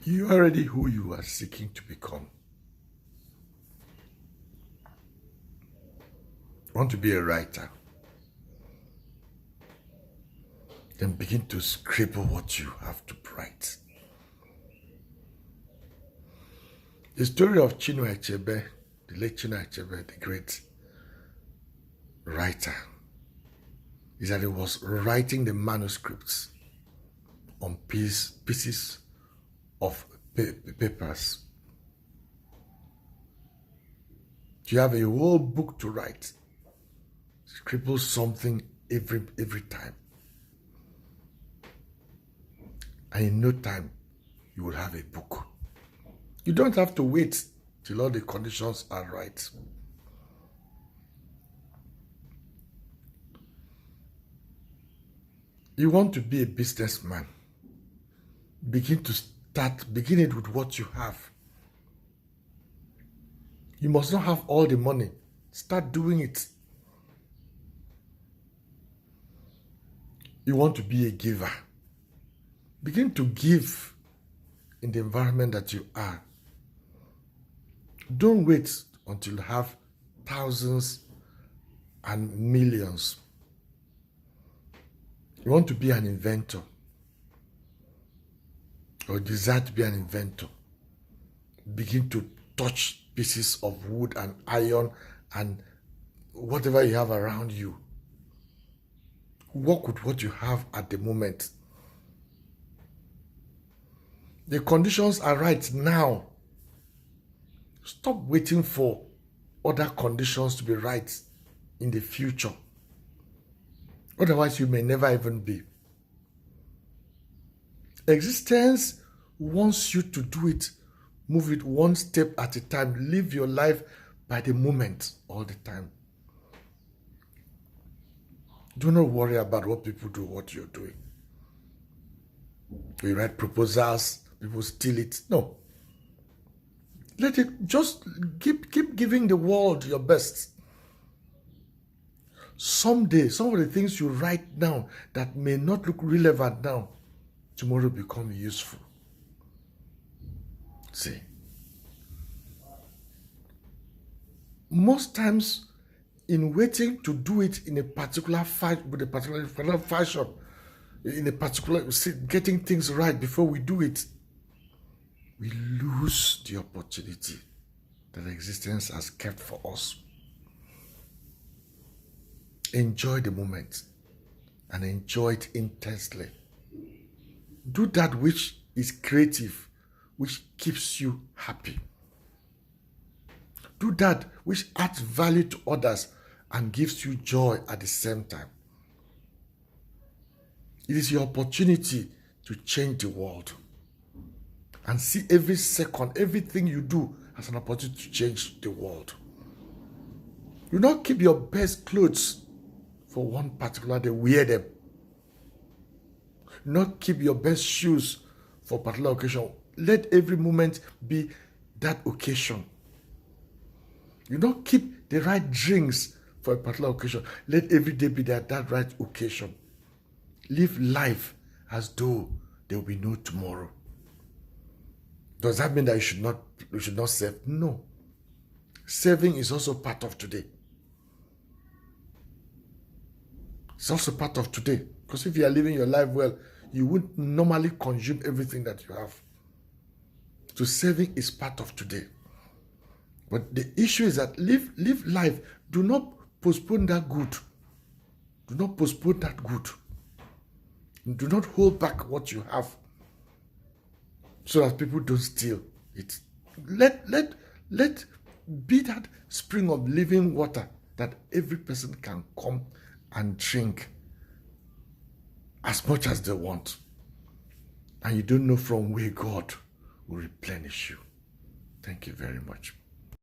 You are already who you are seeking to become. Want to be a writer? Then begin to scribble what you have to write. The story of Chinua Achebe, the late Chinua Achebe, the great writer, is that he was writing the manuscripts on pieces of papers. You have a whole book to write. Scribble something every time. And in no time, you will have a book. You don't have to wait till all the conditions are right. You want to be a businessman. Begin it with what you have. You must not have all the money. Start doing it. You want to be a giver. Begin to give in the environment that you are. Don't wait until you have thousands and millions. You want to be an inventor or desire to be an inventor. Begin to touch pieces of wood and iron and whatever you have around you. Work with what you have at the moment. The conditions are right now. Stop waiting for other conditions to be right in the future. Otherwise, you may never even be. Existence wants you to do it. Move it one step at a time. Live your life by the moment all the time. Do not worry about what people do, what you're doing. We write proposals, people steal it. No. Let it just keep giving the world your best. Someday, some of the things you write down that may not look relevant now, tomorrow become useful. See. Most times, in waiting to do it in a particular with a particular fashion, in a particular getting things right before we do it, we lose the opportunity that existence has kept for us. Enjoy the moment and enjoy it intensely. Do that which is creative, which keeps you happy. Do that which adds value to others and gives you joy at the same time. It is your opportunity to change the world. And see every second, everything you do as an opportunity to change the world. Do not keep your best clothes for one particular day, wear them. Do not keep your best shoes for a particular occasion. Let every moment be that occasion. You don't keep the right drinks for a particular occasion. Let every day be that right occasion. Live life as though there will be no tomorrow. Does that mean that you should not serve? No. Serving is also part of today. It's also part of today. Because if you are living your life well, you wouldn't normally consume everything that you have. So serving is part of today. But the issue is that live life. Do not postpone that good. Do not postpone that good. Do not hold back what you have so that people don't steal it. Let be that spring of living water that every person can come and drink as much as they want. And you don't know from where God will replenish you. Thank you very much.